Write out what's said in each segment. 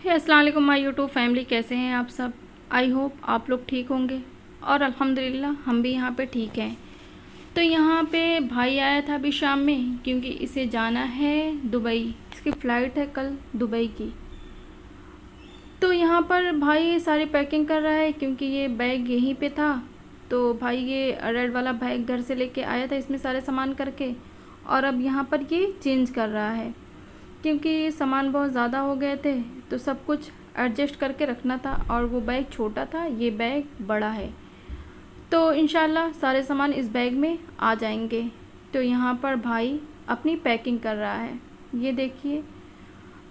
अस्सलाम वालेकुम my YouTube family, कैसे हैं आप सब। आई होप आप लोग ठीक होंगे और अल्हम्दुलिल्लाह हम भी यहाँ पे ठीक हैं। तो यहाँ पे भाई आया था अभी शाम में, क्योंकि इसे जाना है दुबई। इसकी फ़्लाइट है कल दुबई की। तो यहाँ पर भाई सारी पैकिंग कर रहा है, क्योंकि ये बैग यहीं पे था। तो भाई ये रेड वाला बैग घर से लेके आया था इसमें सारे सामान करके, और अब यहाँ पर ये चेंज कर रहा है, क्योंकि सामान बहुत ज़्यादा हो गए थे तो सब कुछ एडजस्ट करके रखना था। और वो बैग छोटा था, ये बैग बड़ा है। तो इंशाल्लाह सारे सामान इस बैग में आ जाएंगे। तो यहाँ पर भाई अपनी पैकिंग कर रहा है। ये देखिए,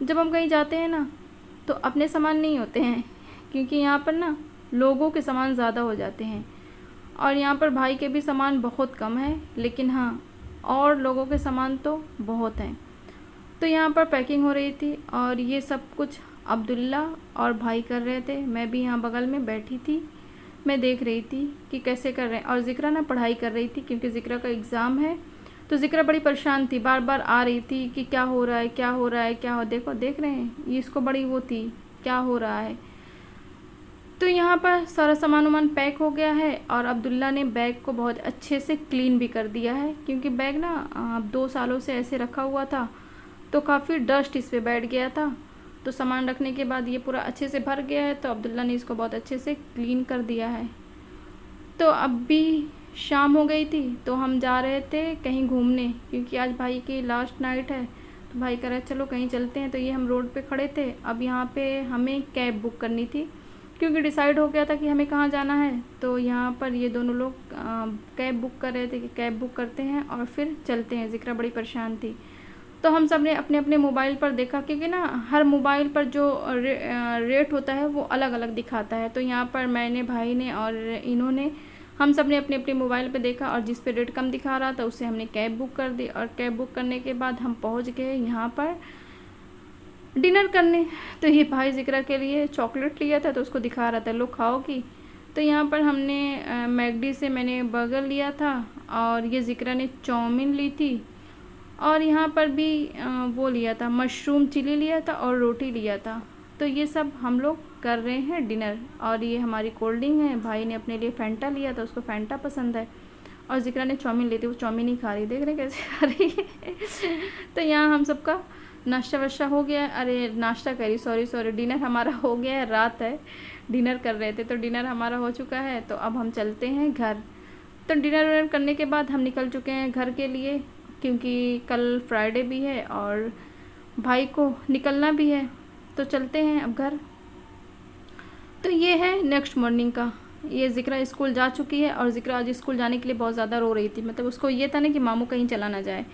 जब हम कहीं जाते हैं ना तो अपने सामान नहीं होते हैं, क्योंकि यहाँ पर ना लोगों के सामान ज़्यादा हो जाते हैं। और यहाँ पर भाई के भी सामान बहुत कम है, लेकिन हाँ और लोगों के सामान तो बहुत हैं। तो यहाँ पर पैकिंग हो रही थी और ये सब कुछ अब्दुल्ला और भाई कर रहे थे। मैं भी यहाँ बगल में बैठी थी, मैं देख रही थी कि कैसे कर रहे हैं। और ज़िक्रा ना पढ़ाई कर रही थी, क्योंकि ज़िक्रा का एग्ज़ाम है। तो ज़िक्रा बड़ी परेशान थी, बार बार आ रही थी कि क्या हो रहा है, क्या हो रहा है, क्या हो। देखो देख रहे हैं, ये इसको बड़ी वो थी क्या हो रहा है। तो यहाँ पर सारा सामान वामान पैक हो गया है, और अब्दुल्ला ने बैग को बहुत अच्छे से क्लीन भी कर दिया है, क्योंकि बैग ना 2 सालों से ऐसे रखा हुआ था तो काफ़ी डस्ट इस पे बैठ गया था। तो सामान रखने के बाद ये पूरा अच्छे से भर गया है, तो अब्दुल्ला ने इसको बहुत अच्छे से क्लीन कर दिया है। तो अब भी शाम हो गई थी, तो हम जा रहे थे कहीं घूमने, क्योंकि आज भाई की लास्ट नाइट है। तो भाई कह रहा है चलो कहीं चलते हैं। तो ये हम रोड पे खड़े थे। अब यहाँ पे हमें कैब बुक करनी थी, क्योंकि डिसाइड हो गया था कि हमें कहाँ जाना है। तो यहाँ पर ये दोनों लोग कैब बुक कर रहे थे कि कैब बुक करते हैं और फिर चलते हैं। ज़िक्रा बड़ी परेशान थी। तो हम सब ने अपने अपने मोबाइल पर देखा, क्योंकि ना हर मोबाइल पर जो रेट होता है वो अलग अलग दिखाता है। तो यहाँ पर मैंने, भाई ने और इन्होंने, हम सब ने अपने अपने मोबाइल पे देखा, और जिस पे रेट कम दिखा रहा था उससे हमने कैब बुक कर दी। और कैब बुक करने के बाद हम पहुँच गए यहाँ पर डिनर करने। तो ये भाई ज़िक्रा के लिए चॉकलेट लिया था, तो उसको दिखा रहा था लो खाओगी। तो यहाँ पर हमने मैकडी से मैंने बर्गर लिया था, और ये ज़िक्रा ने चाउमीन ली थी। और यहाँ पर भी वो लिया था, मशरूम चिली लिया था और रोटी लिया था। तो ये सब हम लोग कर रहे हैं डिनर। और ये हमारी कोल्ड ड्रिंक है। भाई ने अपने लिए फैंटा लिया था, उसको फैंटा पसंद है। और ज़िक्रा ने चाउमीन ली थी, वो चाउमीन ही खा रही, देख रहे कैसे खा रही है। तो यहाँ हम सबका नाश्ता वाश्ता हो गया। अरे नाश्ता करी, सॉरी डिनर हमारा हो गया है। रात है, डिनर कर रहे थे, तो डिनर हमारा हो चुका है। तो अब हम चलते हैं घर। तो डिनर विनर करने के बाद हम निकल चुके हैं घर के लिए, क्योंकि कल फ्राइडे भी है और भाई को निकलना भी है। तो चलते हैं अब घर। तो ये है नेक्स्ट मॉर्निंग का। ये ज़िक्रा स्कूल जा चुकी है, और ज़िक्रा आज स्कूल जाने के लिए बहुत ज़्यादा रो रही थी। मतलब उसको ये था ना कि मामू कहीं चला ना जाए।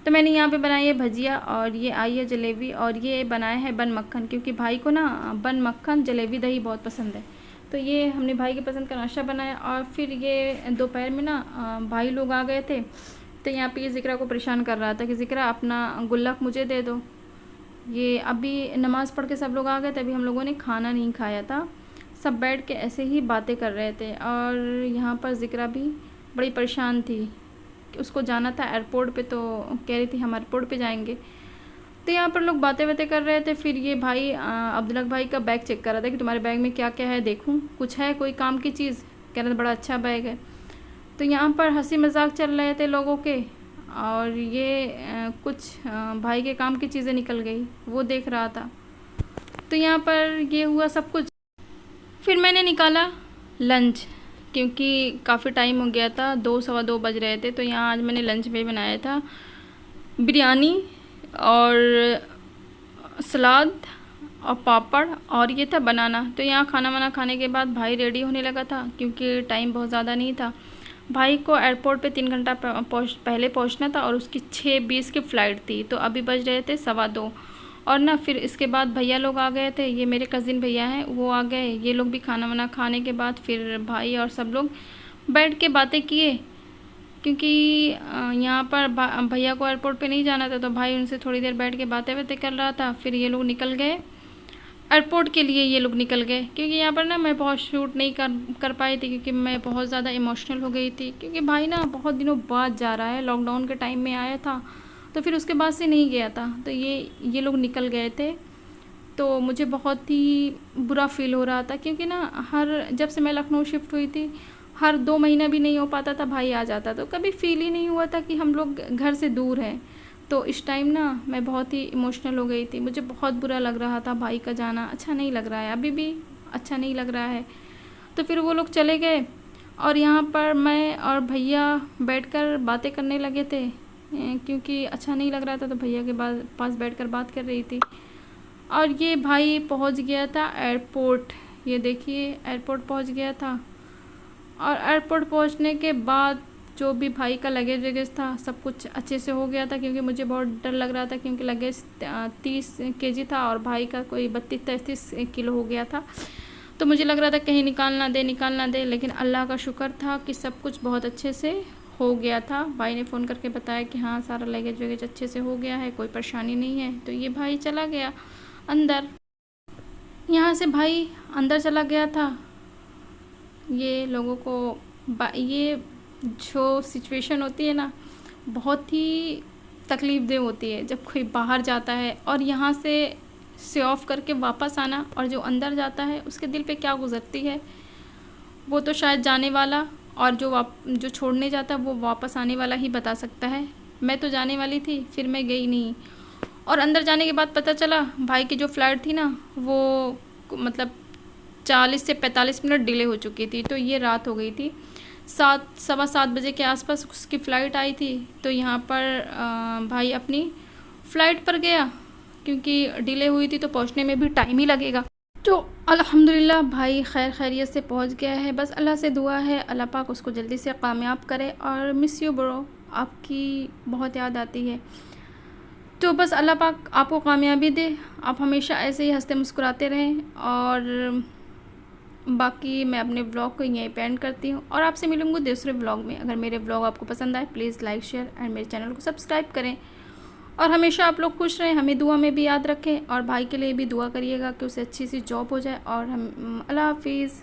तो मैंने यहाँ पे बनाई है भजिया, और ये आई है जलेबी, और ये बनाया है बन मक्खन, क्योंकि भाई को ना बन मक्खन जलेबी दही बहुत पसंद है। तो ये हमने भाई के पसंद का नाश्ता बनाया। और फिर ये दोपहर में ना भाई लोग आ गए थे। तो यहाँ पे ये ज़िक्रा को परेशान कर रहा था कि ज़िक्रा अपना गुल्लक मुझे दे दो। ये अभी नमाज़ पढ़ के सब लोग आ गए थे, अभी हम लोगों ने खाना नहीं खाया था। सब बैठ के ऐसे ही बातें कर रहे थे। और यहाँ पर ज़िक्रा भी बड़ी परेशान थी कि उसको जाना था एयरपोर्ट पे, तो कह रही थी हम एयरपोर्ट पे जाएंगे। तो यहाँ पर लोग बातें बातें कर रहे थे। फिर ये भाई अब्दुल्ला भाई का बैग चेक कर रहा था कि तुम्हारे बैग में क्या क्या है, देखूँ कुछ है कोई काम की चीज़। कह रहा था बड़ा अच्छा बैग है। तो यहाँ पर हंसी मजाक चल रहे थे लोगों के, और ये कुछ भाई के काम की चीज़ें निकल गई, वो देख रहा था। तो यहाँ पर ये हुआ सब कुछ। फिर मैंने निकाला लंच, क्योंकि काफ़ी टाइम हो गया था, 2 सवा 2 बज रहे थे। तो यहाँ आज मैंने लंच में बनाया था बिरयानी और सलाद और पापड़, और ये था बनाना। तो यहाँ खाना वाना खाने के बाद भाई रेडी होने लगा था, क्योंकि टाइम बहुत ज़्यादा नहीं था। भाई को एयरपोर्ट पे 3 घंटा पहले पहुंचना था, और उसकी 6:20 की फ़्लाइट थी। तो अभी बज रहे थे 2:15। और ना फिर इसके बाद भैया लोग आ गए थे, ये मेरे कज़िन भैया हैं, वो आ गए। ये लोग भी खाना वाना खाने के बाद फिर भाई और सब लोग बैठ के बातें किए, क्योंकि यहाँ पर भैया को एयरपोर्ट पे नहीं जाना था। तो भाई उनसे थोड़ी देर बैठ के बातें बातें कर रहा था। फिर ये लोग निकल गए एयरपोर्ट के लिए, ये लोग निकल गए। क्योंकि यहाँ पर ना मैं बहुत शूट नहीं कर पाई थी, क्योंकि मैं बहुत ज़्यादा इमोशनल हो गई थी, क्योंकि भाई ना बहुत दिनों बाद जा रहा है। लॉकडाउन के टाइम में आया था, तो फिर उसके बाद से नहीं गया था। तो ये लोग निकल गए थे। तो मुझे बहुत ही बुरा फ़ील हो रहा था, क्योंकि ना जब से मैं लखनऊ शिफ्ट हुई थी, हर 2 महीना भी नहीं हो पाता था भाई आ जाता, तो कभी फ़ील ही नहीं हुआ था कि हम लोग घर से दूर हैं। तो इस टाइम ना मैं बहुत ही इमोशनल हो गई थी, मुझे बहुत बुरा लग रहा था भाई का जाना, अच्छा नहीं लग रहा है, अभी भी अच्छा नहीं लग रहा है। तो फिर वो लोग चले गए और यहाँ पर मैं और भैया बैठकर बातें करने लगे थे, क्योंकि अच्छा नहीं लग रहा था, तो भैया के पास बैठकर बात कर रही थी। और ये भाई पहुँच गया था एयरपोर्ट, ये देखिए एयरपोर्ट पहुँच गया था। और एयरपोर्ट पहुंचने के बाद जो भी भाई का लगेज वगैज था सब कुछ अच्छे से हो गया था, क्योंकि मुझे बहुत डर लग रहा था, क्योंकि लगेज 30 केजी था और भाई का कोई 32-33 किलो हो गया था। तो मुझे लग रहा था कहीं निकाल ना दे, लेकिन अल्लाह का शुक्र था कि सब कुछ बहुत अच्छे से हो गया था। भाई ने फ़ोन करके बताया कि हाँ सारा लगेज वगैज अच्छे से हो गया है, कोई परेशानी नहीं है। तो ये भाई चला गया अंदर, यहाँ से भाई अंदर चला गया था। ये लोगों को ये जो सिचुएशन होती है ना, बहुत ही तकलीफ़देह होती है जब कोई बाहर जाता है और यहाँ से ऑफ करके वापस आना, और जो अंदर जाता है उसके दिल पे क्या गुज़रती है वो तो शायद जाने वाला और जो छोड़ने जाता है वो वापस आने वाला ही बता सकता है। मैं तो जाने वाली थी, फिर मैं गई नहीं। और अंदर जाने के बाद पता चला भाई की जो फ़्लाइट थी ना वो मतलब 40 से 45 मिनट डिले हो चुकी थी। तो ये रात हो गई थी, 7 सवा 7 बजे के आसपास उसकी फ़्लाइट आई थी। तो यहाँ पर भाई अपनी फ़्लाइट पर गया, क्योंकि डिले हुई थी तो पहुँचने में भी टाइम ही लगेगा। तो अल्हम्दुलिल्लाह भाई खैर खैरियत से पहुँच गया है। बस अल्लाह से दुआ है अल्लाह पाक उसको जल्दी से कामयाब करे। और मिस यू ब्रो, आपकी बहुत याद आती है। तो बस अल्लाह पाक आपको कामयाबी दे, आप हमेशा ऐसे ही हंसते मुस्कुराते रहें। और बाकी मैं अपने व्लॉग को यहीं पे एंड करती हूँ और आपसे मिलूँगी दूसरे व्लॉग में। अगर मेरे व्लॉग आपको पसंद आए प्लीज़ लाइक शेयर एंड मेरे चैनल को सब्सक्राइब करें। और हमेशा आप लोग खुश रहें, हमें दुआ में भी याद रखें और भाई के लिए भी दुआ करिएगा कि उसे अच्छी सी जॉब हो जाए। और हम अल्लाह हाफिज़।